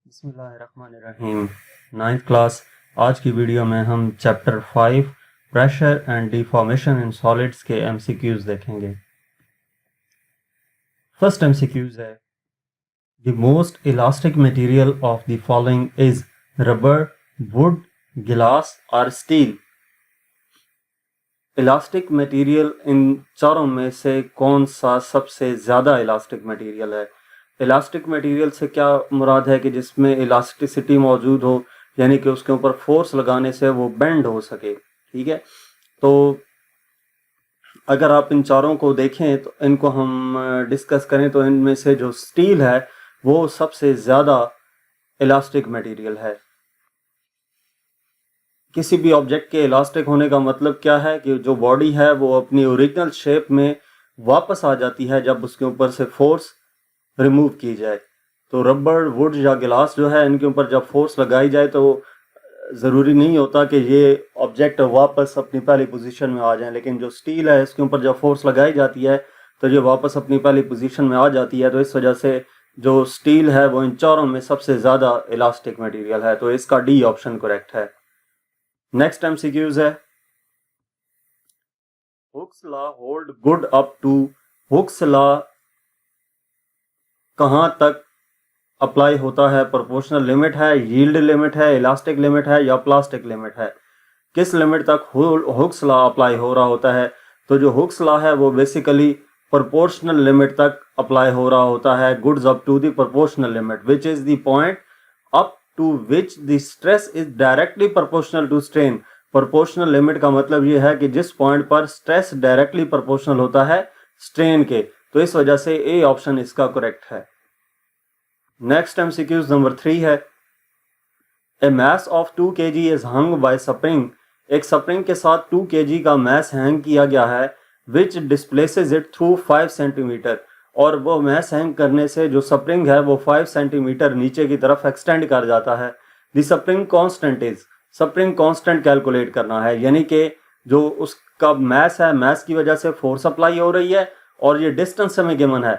बिस्मिल्लाहिर्रहमानिर्रहीम। 9th class. आज की वीडियो में हम chapter 5 pressure and deformation in solids के एमसीक्यूज देखेंगे। फर्स्ट एमसीक्यूज है, the most elastic material of the following is rubber, would, गिलास और स्टील। इलास्टिक मटेरियल इन चारों में से कौन सा सबसे ज़्यादा इलास्टिक मटेरियल है? इलास्टिक मटेरियल से क्या मुराद है कि जिसमें इलास्टिसिटी मौजूद हो, यानी कि उसके ऊपर फोर्स लगाने से वो बेंड हो सके। ठीक है, तो अगर आप इन चारों को देखें तो इनको हम डिस्कस करें तो इनमें से जो स्टील है वो सबसे ज़्यादा इलास्टिक मटेरियल है। किसी भी ऑब्जेक्ट के इलास्टिक होने का मतलब क्या है कि जो बॉडी है वो अपनी ओरिजिनल शेप में वापस आ जाती है जब उसके ऊपर से फोर्स रिमूव की जाए। तो रबर, वुड या गिलास जो है, इनके ऊपर जब फोर्स लगाई जाए तो ज़रूरी नहीं होता कि ये ऑब्जेक्ट वापस अपनी पहली पोजीशन में आ जाए, लेकिन जो स्टील है इसके ऊपर जब फोर्स लगाई जाती है तो ये वापस अपनी पहली पोजीशन में आ जाती है। तो इस वजह से जो स्टील है वो इन चारों में सबसे ज़्यादा इलास्टिक मटेरियल है। तो इसका डी ऑप्शन करेक्ट है। नेक्स्ट एमसीक्यूज है, Hooke's law hold good up to. Hooke's law कहाँ तक अप्लाई होता है? प्रोपोर्शनल लिमिट है, यील्ड लिमिट है, इलास्टिक लिमिट है या प्लास्टिक लिमिट है? किस लिमिट तक हुक्स लॉ अप्लाई हो रहा होता है? तो जो हुक्स लॉ है वो बेसिकली प्रोपोर्शनल लिमिट तक अप्लाई हो रहा होता है। Goods up to the proportional limit which is the point up to which the stress is directly proportional to strain. Proportional limit का मतलब ये है कि जिस पॉइंट पर स्ट्रेस डायरेक्टली प्रोपोर्शनल होता है स्ट्रेन के। तो इस वजह से ए ऑप्शन इसका करेक्ट है। नेक्स्ट एमसीक्यूज नंबर 3 है, a mass of 2 kg is hung by spring. एक स्प्रिंग के साथ 2 kg का मैस हैंग किया गया है विच डिस्प्लेसेज इट थ्रू 5 सेंटीमीटर। और वो मैस हैंग करने से जो स्प्रिंग है वो 5 सेंटीमीटर नीचे की तरफ एक्सटेंड कर जाता है। The spring constant is. Spring constant calculate करना है, यानी कि जो उसका मैस है, मैस की वजह से फोर्स अप्लाई हो रही है और ये डिस्टेंस हमें गिवन है,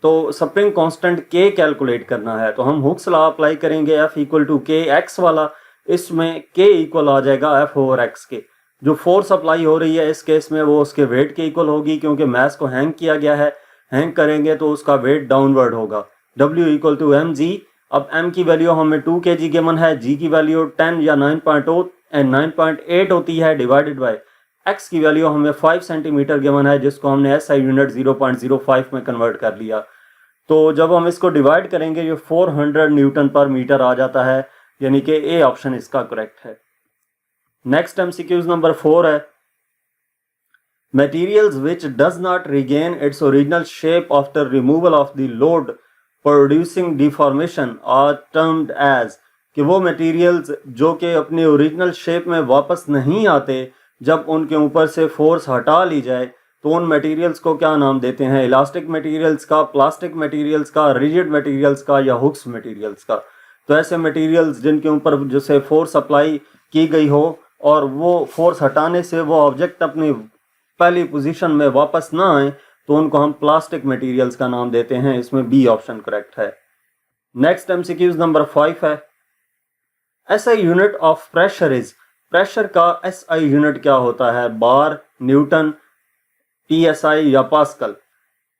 तो स्प्रिंग कांस्टेंट के कैलकुलेट करना है। तो हम हुक्स लॉ अप्लाई करेंगे, एफ इक्वल टू के एक्स वाला। इसमें के इक्वल आ जाएगा एफ ओवर एक्स के। जो फोर्स अप्लाई हो रही है इस केस में वो उसके वेट के इक्वल होगी, क्योंकि मैस को हैंग किया गया है। हैंग करेंगे तो उसका वेट डाउनवर्ड होगा। W equal to M G. अब एम की वैल्यू हमें 2 kg गिवन है, जी की वैल्यू 10 या 9.8 होती है, डिवाइडेड बाय एक्स की वैल्यू हमें 5 सेंटीमीटर गिवन है, जिसको हमने एसआई यूनिट 0.05 में कन्वर्ट कर लिया। तो जब हम इसको डिवाइड करेंगे ये 400 न्यूटन पर मीटर आ जाता है, यानी कि ए ऑप्शन इसका करेक्ट है। नेक्स्ट एमसीक्यूज नंबर 4 है, materials which does not regain its original shape after removal of the load producing deformation are termed as। कि वो materials जो कि अपनी ओरिजिनल शेप में वापस नहीं आते जब उनके ऊपर से फोर्स हटा ली जाए, तो उन मटेरियल्स को क्या नाम देते हैं? इलास्टिक मटेरियल्स का, प्लास्टिक मटेरियल्स का, रिजिड मटेरियल्स का या हुक्स मटेरियल्स का। तो ऐसे मटेरियल्स जिनके ऊपर जैसे फोर्स अप्लाई की गई हो और वो फोर्स हटाने से वो ऑब्जेक्ट अपनी पहली पोजीशन में वापस ना आए, तो उनको हम प्लास्टिक मटेरियल्स का नाम देते हैं। इसमें बी ऑप्शन करेक्ट है। नेक्स्ट एमसीक्यूज नंबर 5 है, SI unit of pressure is. Pressure का एसआई यूनिट क्या होता है? बार, न्यूटन, पीएसआई या पास्कल?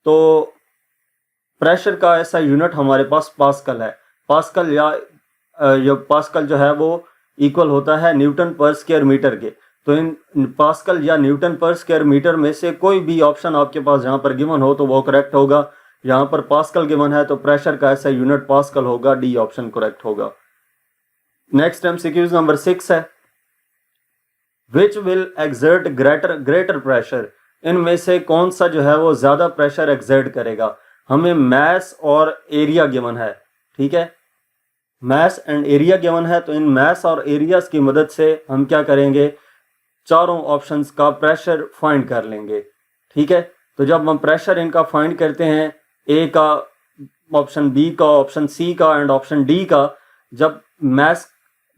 तो प्रेशर का एसआई यूनिट हमारे पास पास्कल है। पास्कल या पास्कल जो है वो इक्वल होता है न्यूटन पर स्क्वायर मीटर के। तो इन पास्कल या न्यूटन पर स्क्वायर मीटर में से कोई भी ऑप्शन आपके पास जहां पर गिवन हो तो वो करेक्ट होगा। यहाँ पर पास्कल गिवन है तो प्रेशर का ऐसा यूनिट पास्कल होगा, डी ऑप्शन करेक्ट होगा। नेक्स्ट एमसीक्यूज नंबर 6 है, which will exert greater pressure. इनमें से कौन सा जो है वो ज्यादा प्रेशर एक्सर्ट करेगा? हमें मैस और एरिया गिवन है, ठीक है, मैस एंड एरिया गिवन है। तो इन मैस और एरियाज की मदद से हम क्या करेंगे? चारों ऑप्शंस का प्रेशर फाइंड कर लेंगे, ठीक है। तो जब हम प्रेशर इनका फाइंड करते हैं, ए का, ऑप्शन बी का, ऑप्शन सी का एंड ऑप्शन डी का, जब मैस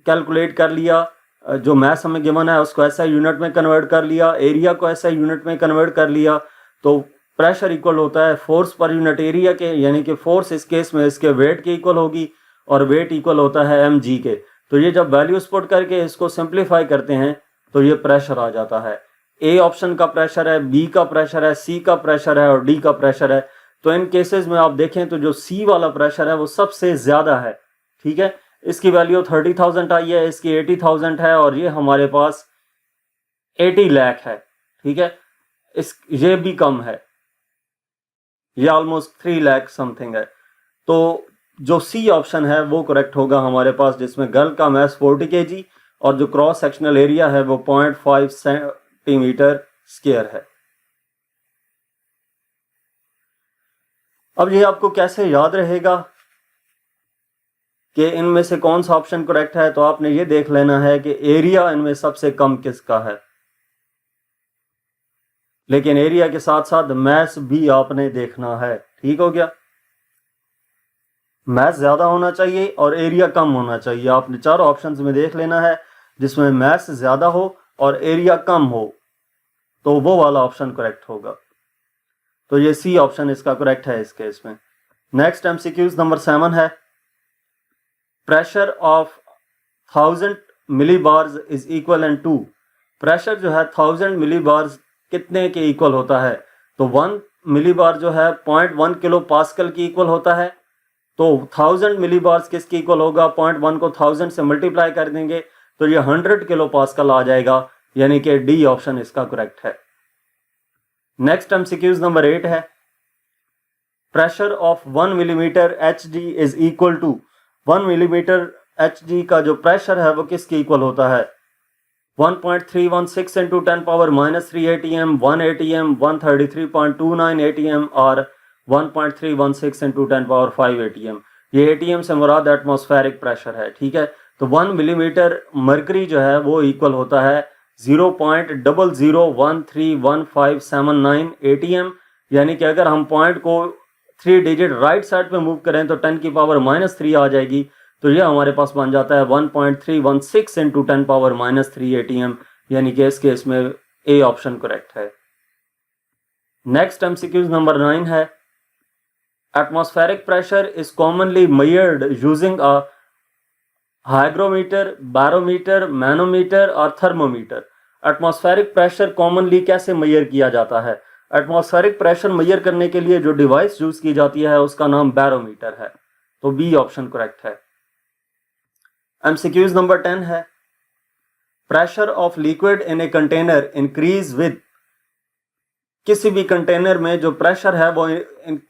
कैलकुलेट कर लिया, जो मैस हमें गिवन है उसको ऐसा यूनिट में कन्वर्ट कर लिया, एरिया को ऐसा यूनिट में कन्वर्ट कर लिया, तो प्रेशर इक्वल होता है फोर्स पर यूनिट एरिया के, यानी कि फोर्स इस केस में इसके वेट के इक्वल होगी और वेट इक्वल होता है mg के। तो ये जब वैल्यूज पुट करके इसको सिंप्लीफाई करते हैं तो ये प्रेशर आ जाता है। ए ऑप्शन का प्रेशर है, बी का प्रेशर है, सी का प्रेशर है और डी का प्रेशर है। तो इन केसेस में आप देखें तो जो सी वाला प्रेशर है वो सबसे ज्यादा है। ठीक है, इसकी वैल्यू 30,000 आई है, इसकी 80,000 है और ये हमारे पास 80 लाख है। ठीक है, ये भी कम है, ये ऑलमोस्ट 3 लाख समथिंग है। तो जो सी ऑप्शन है वो करेक्ट होगा हमारे पास, जिसमें गर्ल का मास 40 kg और जो क्रॉस सेक्शनल एरिया है वो 0.5 सेंटीमीटर स्क्वायर है। अब ये आपको कैसे याद रहेगा कि इनमें से कौन सा ऑप्शन करेक्ट है, तो आपने ये देख लेना है कि एरिया इनमें सबसे कम किसका है, लेकिन एरिया के साथ साथ मैस भी आपने देखना है। ठीक हो गया, मैस ज्यादा होना चाहिए और एरिया कम होना चाहिए। आपने चारों ऑप्शंस में देख लेना है जिसमें मैस ज्यादा हो और एरिया कम हो, तो वो वाला ऑप्शन करेक्ट होगा। तो ये सी ऑप्शन इसका करेक्ट है इस केस में। नेक्स्ट एमसीक्यूज नंबर 7 है, pressure of 1000 millibars is equal to, pressure जो है 1000 मिलीबार्स कितने के इक्वल होता है, तो 1 मिलीबार जो है 0.1 किलो पास्कल की इक्वल होता है। तो 1000 मिलीबार्स किसकी इक्वल होगा, 0.1 को 1000 से मल्टीप्लाई कर देंगे तो ये 100 किलो पास्कल आ जाएगा, यानी कि डी ऑप्शन इसका करेक्ट है। नेक्स्ट एमसीक्यूज नंबर 8 है, pressure of 1 millimetre H D is equal to, 1 millimetre H D का जो प्रेशर है वो किसकी इक्वल होता है, 1.316 into 10 power -3 ATM, 1 ATM, 133.29 ATM और 1.316 इंटू 10 पावर 5 ATM। ये ATM से मुराद एटमॉस्फेरिक प्रेशर है। ठीक है, तो 1 मिलीमीटर मरकरी जो है वो इक्वल होता है 0.00131579 ATM, यानी कि अगर हम पॉइंट को 3 डिजिट राइट साइड पे मूव करें तो 10 की पावर -3 आ जाएगी, तो ये हमारे पास बन जाता है 1.316 इंटू 10 पावर -3 ATM, यानी कि इस केस में ए ऑप्शन करेक्ट है। नेक्स्ट एमसीक्यूज नंबर 9 है, atmospheric pressure is commonly measured using a hygrometer, barometer, manometer और थर्मोमीटर। एटमॉस्फेरिक प्रेशर कॉमनली कैसे मेजर किया जाता है, एटमॉस्फेरिक प्रेशर मेजर करने के लिए जो डिवाइस यूज की जाती है उसका नाम बैरोमीटर है, तो बी ऑप्शन करेक्ट है। एमसीक्यूज नंबर 10 है, pressure of liquid in a container increase with, किसी भी कंटेनर में जो प्रेशर है वो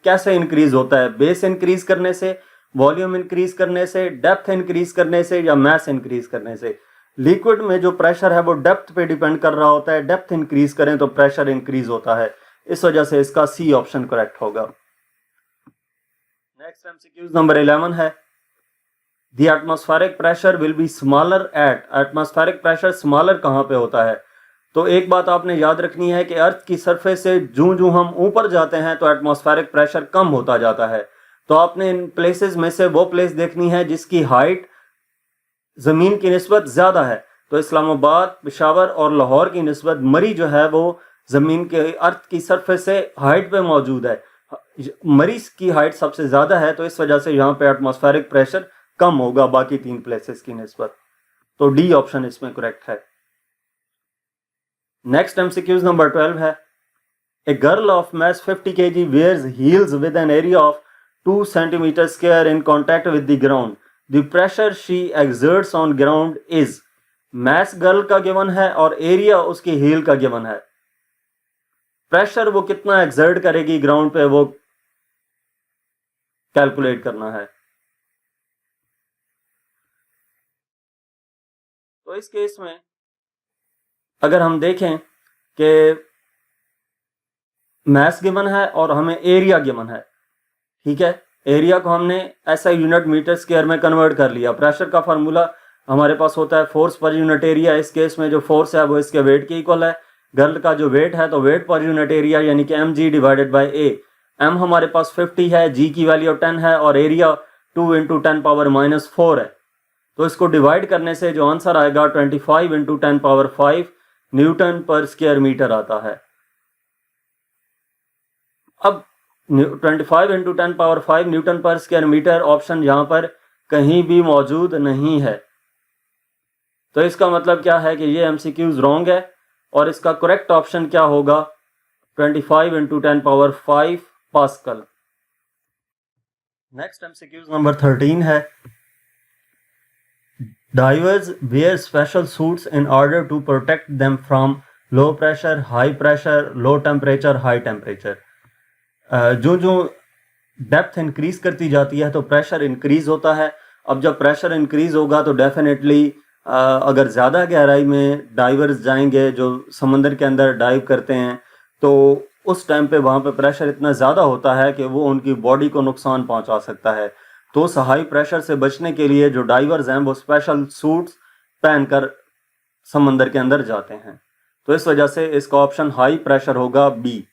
कैसे इंक्रीज होता है, बेस इंक्रीज करने से, वॉल्यूम इंक्रीज करने से, डेप्थ इंक्रीज करने से या मास इंक्रीज करने से। लिक्विड में जो प्रेशर है वो डेप्थ पे डिपेंड कर रहा होता है, डेप्थ इंक्रीज करें तो प्रेशर इंक्रीज होता है, इस वजह से इसका सी ऑप्शन करेक्ट होगा। नेक्स्ट एमसीक्यूज नंबर 11 है, the atmospheric pressure will be smaller at, atmospheric pressure smaller कहां पे होता है, तो एक बात आपने याद रखनी है कि अर्थ की सरफेस से जूं हम ऊपर जाते हैं तो एटमॉस्फेरिक प्रेशर कम होता जाता है। तो आपने इन प्लेसेस में से वो प्लेस देखनी है जिसकी हाइट जमीन की निस्बत ज्यादा है, तो इस्लामाबाद, पेशावर और लाहौर की निस्बत मरी जो है वो जमीन के अर्थ की सरफेस से हाइट पे मौजूद है, मरी की हाइट सबसे ज्यादा है, तो इस वजह से यहाँ पे एटमॉस्फेरिक प्रेशर कम होगा बाकी 3 प्लेसेस की निस्बत, तो डी ऑप्शन इसमें करेक्ट है। नेक्स्ट एमसीक्यूज नंबर 12 है, a girl of mass 50 kg wears heels with an area of 2 centimeter square in contact with the ground. The pressure she exerts on ground is, mass girl का given है और area उसकी heal का given है। Pressure वो कितना exert करेगी ground पे वो कैलकुलेट करना है। तो इस केस में अगर हम देखें कि मैस गिवन है और हमें एरिया गिवन है, ठीक है, एरिया को हमने ऐसा यूनिट मीटर स्क्वायर में कन्वर्ट कर लिया। प्रेशर का फार्मूला हमारे पास होता है फोर्स पर यूनिट एरिया, इस केस में जो फोर्स है वो इसके वेट के इक्वल है। गर्ल का जो वेट है तो वेट पर यूनिट एरिया यानी कि mg divided by a। m हमारे पास 50 है, g की वैल्यू 10 है और एरिया 2 इंटू 10 पावर -4 है, तो इसको डिवाइड करने से जो आंसर आएगा 25 इंटू 10 पावर 5 न्यूटन पर स्क्वायर मीटर आता है। अब 25 इंटू 10 पावर 5 न्यूटन पर स्क्वायर मीटर ऑप्शन यहाँ पर कहीं भी मौजूद नहीं है। तो इसका मतलब क्या है कि ये MCQs रॉन्ग है और इसका करेक्ट ऑप्शन क्या होगा? 25 × 10⁵ पास्कल। नेक्स्ट MCQs नंबर 13 है, Divers wear special suits in order to protect them from low pressure, high pressure, low temperature, high temperature. जो जो डेप्थ इंक्रीज करती जाती है तो प्रेशर इंक्रीज होता है। अब जब प्रेशर इंक्रीज होगा तो डेफिनेटली अगर ज़्यादा गहराई में डाइवर्स जाएंगे, जो समंदर के अंदर डाइव करते हैं, तो उस टाइम पे वहाँ पे प्रेशर इतना ज़्यादा होता है कि वो उनकी बॉडी को नुकसान पहुँचा सकता है। तो उस हाई प्रेशर से बचने के लिए जो डाइवर्स हैं वो स्पेशल सूट्स पहनकर समंदर के अंदर जाते हैं। तो इस वजह से इसका ऑप्शन हाई प्रेशर होगा, बी।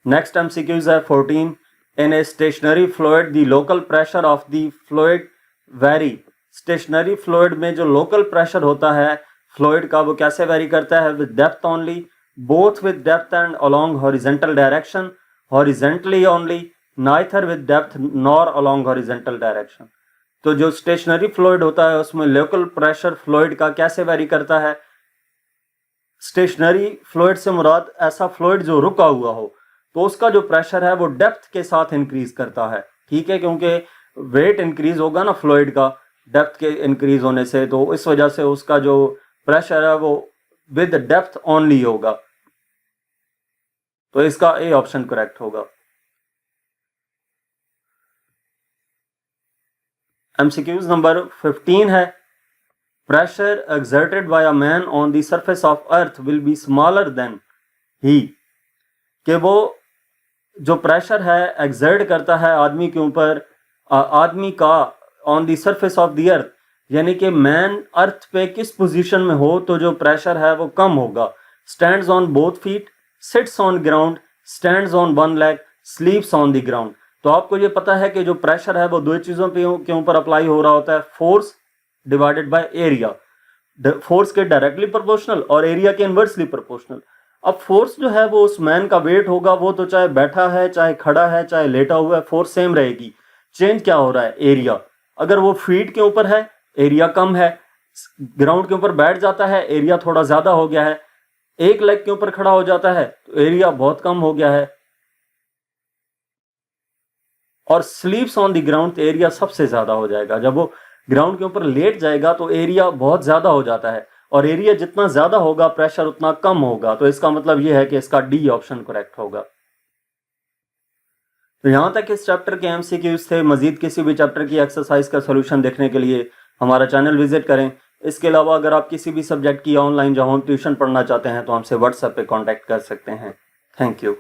नेक्स्ट MCQs है 14, in a stationary fluid the local pressure of the fluid vary. Stationary fluid में जो लोकल प्रेशर होता है फ्लूइड का, वो कैसे वेरी करता है? With depth only, both with depth and along horizontal direction, horizontally only, neither with depth nor along horizontal direction. तो जो स्टेशनरी फ्लूइड होता है उसमें लोकल प्रेशर फ्लूइड का कैसे वेरी करता है? स्टेशनरी फ्लूइड से मुराद ऐसा फ्लूइड जो रुका हुआ हो, तो उसका जो प्रेशर है वो डेप्थ के साथ इंक्रीज करता है, ठीक है, क्योंकि वेट इंक्रीज होगा ना फ्लूइड का डेप्थ के इंक्रीज होने से, तो इस वजह से उसका जो प्रेशर है वो विद डेप्थ ओनली होगा। तो इसका ए ऑप्शन करेक्ट होगा। MCQs नंबर 15 है, pressure exerted by a man on the surface of earth will be smaller than he. कि वो जो प्रेशर है एक्सर्ट करता है आदमी के ऊपर, आदमी का on the surface of the earth, यानी कि मैन अर्थ पे किस पोजीशन में हो तो जो प्रेशर है वो कम होगा। Stands on both feet, sits on ground, stands on one leg, स्लीप्स on the ground. तो आपको ये पता है कि जो प्रेशर है वो दो चीज़ों के ऊपर अप्लाई हो रहा होता है, force divided by area. Force के डायरेक्टली प्रोपोर्शनल और एरिया के इनवर्सली प्रोपोर्शनल। अब फोर्स जो है वो उस मैन का वेट होगा, वो तो चाहे बैठा है, चाहे खड़ा है, चाहे लेटा हुआ है, फोर्स सेम रहेगी। चेंज क्या हो रहा है? एरिया। अगर वो फीट के ऊपर है एरिया कम है, ग्राउंड के ऊपर बैठ जाता है एरिया थोड़ा ज्यादा हो गया है, एक लेग के ऊपर खड़ा हो जाता है तो एरिया बहुत कम हो गया है, और स्लीप्स ऑन द ग्राउंड एरिया सबसे ज्यादा हो जाएगा। जब वो ग्राउंड के ऊपर लेट जाएगा तो एरिया बहुत ज्यादा हो जाता है, और एरिया जितना ज्यादा होगा प्रेशर उतना कम होगा। तो इसका मतलब यह है कि इसका डी ऑप्शन करेक्ट होगा। तो यहां तक इस चैप्टर के MCQs थे। मजीद किसी भी चैप्टर की एक्सरसाइज का सोल्यूशन देखने के लिए हमारा चैनल विजिट करें। इसके अलावा अगर आप किसी भी सब्जेक्ट की ऑनलाइन या होम ट्यूशन पढ़ना चाहते हैं तो हमसे व्हाट्सएप पे कांटेक्ट कर सकते हैं। Thank you.